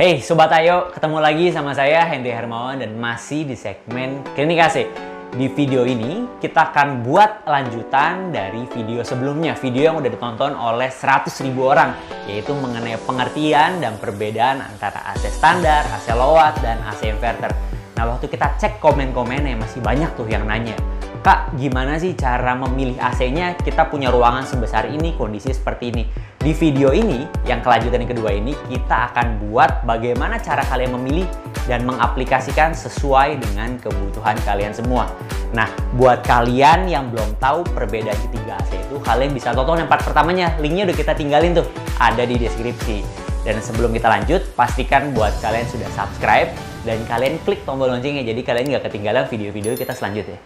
Hey Sobat Ayo, ketemu lagi sama saya Henry Hermawan dan masih di segmen Klinik AC. Di video ini kita akan buat lanjutan dari video sebelumnya, video yang udah ditonton oleh 100.000 orang, yaitu mengenai pengertian dan perbedaan antara AC standar, AC low-watt, dan AC inverter. Nah, waktu kita cek komen-komennya masih banyak tuh yang nanya, Kak, gimana sih cara memilih AC-nya? Kita punya ruangan sebesar ini, kondisi seperti ini. Di video ini, yang kelanjutan yang kedua ini, kita akan buat bagaimana cara kalian memilih dan mengaplikasikan sesuai dengan kebutuhan kalian semua. Nah, buat kalian yang belum tahu perbedaan ketiga AC itu, kalian bisa tonton yang part pertamanya. Linknya udah kita tinggalin tuh, ada di deskripsi. Dan sebelum kita lanjut, pastikan buat kalian sudah subscribe dan kalian klik tombol loncengnya, jadi kalian nggak ketinggalan video-video kita selanjutnya.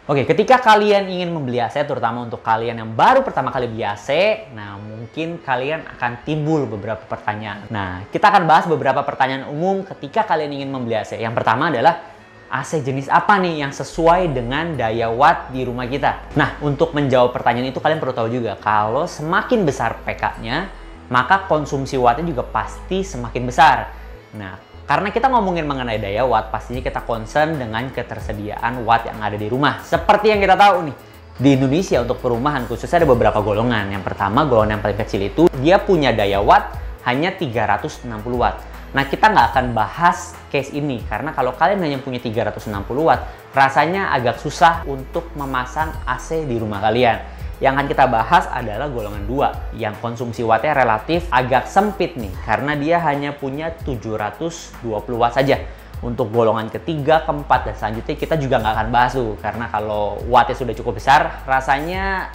Oke, ketika kalian ingin membeli AC, terutama untuk kalian yang baru pertama kali beli AC, nah mungkin kalian akan timbul beberapa pertanyaan. Nah, kita akan bahas beberapa pertanyaan umum ketika kalian ingin membeli AC. Yang pertama adalah, AC jenis apa nih yang sesuai dengan daya watt di rumah kita? Nah, untuk menjawab pertanyaan itu kalian perlu tahu juga, kalau semakin besar PK-nya, maka konsumsi wattnya juga pasti semakin besar. Nah, karena kita ngomongin mengenai daya watt, pastinya kita concern dengan ketersediaan watt yang ada di rumah. Seperti yang kita tahu nih, di Indonesia untuk perumahan khususnya ada beberapa golongan. Yang pertama, golongan yang paling kecil itu, dia punya daya watt hanya 360 watt. Nah, kita nggak akan bahas case ini, karena kalau kalian hanya punya 360 watt, rasanya agak susah untuk memasang AC di rumah kalian. Yang akan kita bahas adalah golongan 2, yang konsumsi wattnya relatif agak sempit nih, karena dia hanya punya 720 watt saja. Untuk golongan ketiga, keempat, dan selanjutnya kita juga nggak akan bahas tuh, karena kalau wattnya sudah cukup besar, rasanya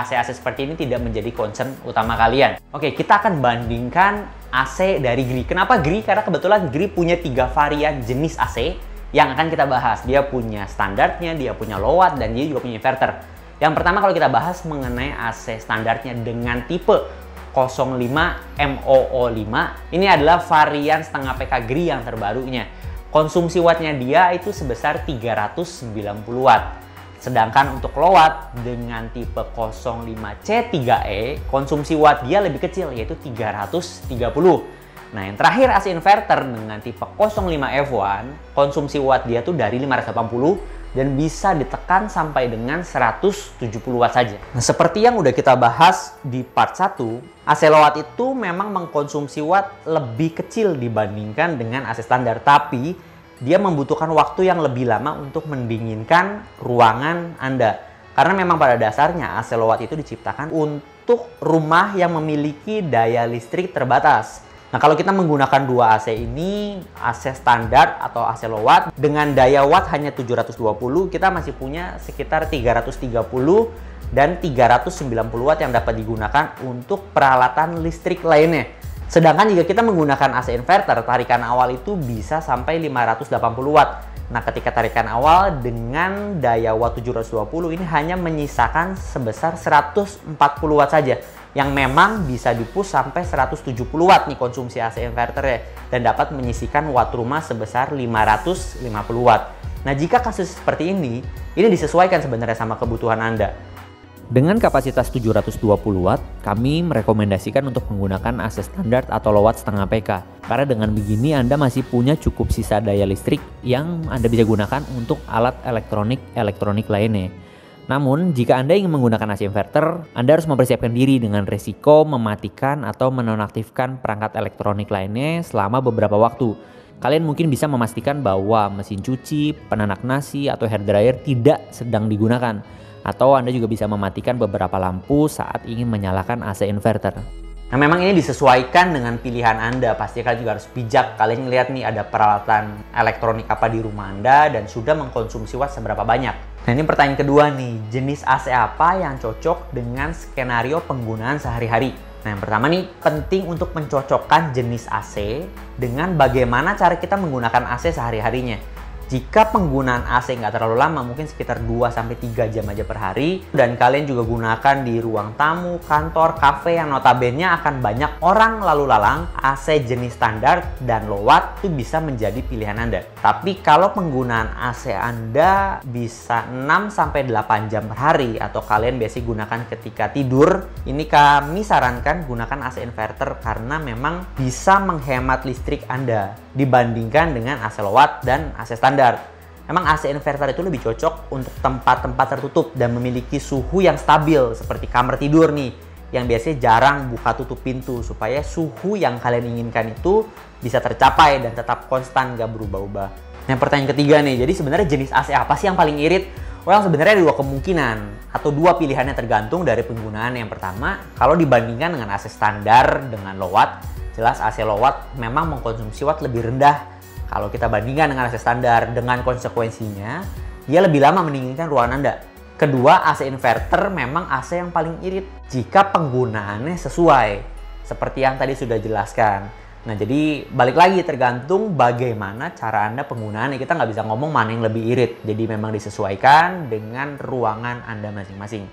AC-AC seperti ini tidak menjadi concern utama kalian. Oke, kita akan bandingkan AC dari Gree. Kenapa Gree? Karena kebetulan Gree punya 3 varian jenis AC yang akan kita bahas. Dia punya standarnya, dia punya low watt, dan dia juga punya inverter. Yang pertama kalau kita bahas mengenai AC standarnya dengan tipe 05 MOO5, ini adalah varian setengah PK Gree yang terbarunya. Konsumsi wattnya dia itu sebesar 390 watt. Sedangkan untuk low watt dengan tipe 05C3E, konsumsi watt dia lebih kecil, yaitu 330. Nah, yang terakhir AC inverter dengan tipe 05F1, konsumsi watt dia tuh dari 580 dan bisa ditekan sampai dengan 170 watt saja. Nah, seperti yang udah kita bahas di part 1, AC low watt itu memang mengkonsumsi watt lebih kecil dibandingkan dengan AC standar, tapi dia membutuhkan waktu yang lebih lama untuk mendinginkan ruangan Anda. Karena memang pada dasarnya AC low watt itu diciptakan untuk rumah yang memiliki daya listrik terbatas. Nah, kalau kita menggunakan dua AC ini, AC standar atau AC low watt, dengan daya watt hanya 720, kita masih punya sekitar 330 dan 390 watt yang dapat digunakan untuk peralatan listrik lainnya. Sedangkan jika kita menggunakan AC inverter, tarikan awal itu bisa sampai 580 watt. Nah, ketika tarikan awal dengan daya watt 720 ini hanya menyisakan sebesar 140 watt saja, yang memang bisa dipush sampai 170 watt nih konsumsi AC inverter ya, dan dapat menyisikan watt rumah sebesar 550 watt. Nah, jika kasus seperti ini disesuaikan sebenarnya sama kebutuhan Anda. Dengan kapasitas 720 watt, kami merekomendasikan untuk menggunakan AC standar atau low watt setengah PK. Karena dengan begini Anda masih punya cukup sisa daya listrik yang Anda bisa gunakan untuk alat elektronik lainnya. Namun, jika Anda ingin menggunakan AC inverter, Anda harus mempersiapkan diri dengan resiko mematikan atau menonaktifkan perangkat elektronik lainnya selama beberapa waktu. Kalian mungkin bisa memastikan bahwa mesin cuci, penanak nasi, atau hairdryer tidak sedang digunakan. Atau Anda juga bisa mematikan beberapa lampu saat ingin menyalakan AC inverter. Nah, memang ini disesuaikan dengan pilihan Anda. Pasti kalian juga harus bijak. Kalian lihat nih ada peralatan elektronik apa di rumah Anda dan sudah mengkonsumsi watt seberapa banyak. Nah, ini pertanyaan kedua nih, jenis AC apa yang cocok dengan skenario penggunaan sehari-hari? Nah, yang pertama nih, penting untuk mencocokkan jenis AC dengan bagaimana cara kita menggunakan AC sehari-harinya. Jika penggunaan AC nggak terlalu lama, mungkin sekitar 2-3 jam aja per hari, dan kalian juga gunakan di ruang tamu, kantor, kafe yang notabene akan banyak orang lalu lalang, AC jenis standar dan low watt itu bisa menjadi pilihan Anda. Tapi kalau penggunaan AC Anda bisa 6-8 jam per hari, atau kalian biasanya gunakan ketika tidur, ini kami sarankan gunakan AC inverter karena memang bisa menghemat listrik Anda dibandingkan dengan AC low watt dan AC standar. Memang AC inverter itu lebih cocok untuk tempat-tempat tertutup dan memiliki suhu yang stabil seperti kamar tidur nih, yang biasanya jarang buka tutup pintu, supaya suhu yang kalian inginkan itu bisa tercapai dan tetap konstan, gak berubah-ubah. Yang pertanyaan ketiga nih, jadi sebenarnya jenis AC apa sih yang paling irit? Well, sebenarnya ada 2 kemungkinan atau 2 pilihannya tergantung dari penggunaan. Yang pertama, kalau dibandingkan dengan AC standar dengan low watt, jelas AC low watt memang mengkonsumsi watt lebih rendah kalau kita bandingkan dengan AC standar. Dengan konsekuensinya, dia lebih lama mendinginkan ruangan Anda. Kedua, AC inverter memang AC yang paling irit jika penggunaannya sesuai, seperti yang tadi sudah jelaskan. Nah, jadi balik lagi tergantung bagaimana cara Anda penggunaannya. Kita nggak bisa ngomong mana yang lebih irit. Jadi memang disesuaikan dengan ruangan Anda masing-masing.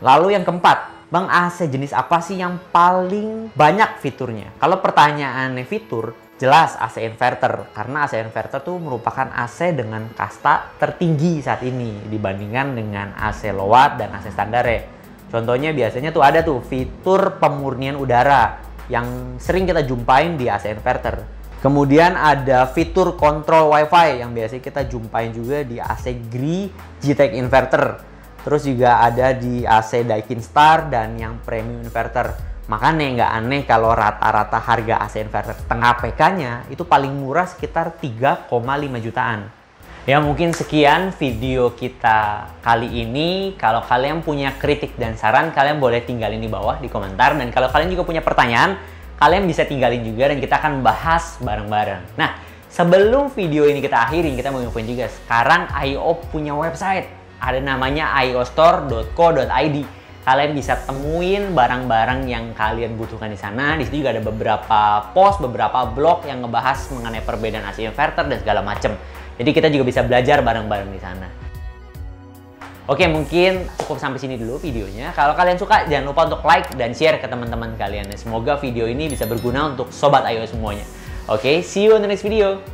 Lalu yang keempat, Bang, AC jenis apa sih yang paling banyak fiturnya? Kalau pertanyaannya fitur, jelas AC inverter. Karena AC inverter tuh merupakan AC dengan kasta tertinggi saat ini dibandingkan dengan AC low watt dan AC standar ya. Contohnya biasanya tuh ada tuh fitur pemurnian udara yang sering kita jumpain di AC inverter. Kemudian ada fitur kontrol WiFi yang biasanya kita jumpain juga di AC GRI G-Tech inverter. Terus juga ada di AC Daikin Star dan yang premium inverter. Makanya nggak aneh kalau rata-rata harga AC inverter setengah PK-nya itu paling murah sekitar 3,5 jutaan. Ya, mungkin sekian video kita kali ini. Kalau kalian punya kritik dan saran, kalian boleh tinggalin di bawah di komentar. Dan kalau kalian juga punya pertanyaan, kalian bisa tinggalin juga dan kita akan bahas bareng-bareng. Nah, sebelum video ini kita akhirin, kita mau infoin juga. Sekarang IO punya website. Ada namanya iostore.co.id. Kalian bisa temuin barang-barang yang kalian butuhkan di sana. Di situ juga ada beberapa post, beberapa blog yang ngebahas mengenai perbedaan AC inverter dan segala macam. Jadi kita juga bisa belajar bareng-bareng di sana. Oke, mungkin cukup sampai sini dulu videonya. Kalau kalian suka, jangan lupa untuk like dan share ke teman-teman kalian. Semoga video ini bisa berguna untuk sobat IO semuanya. Oke, see you in the next video.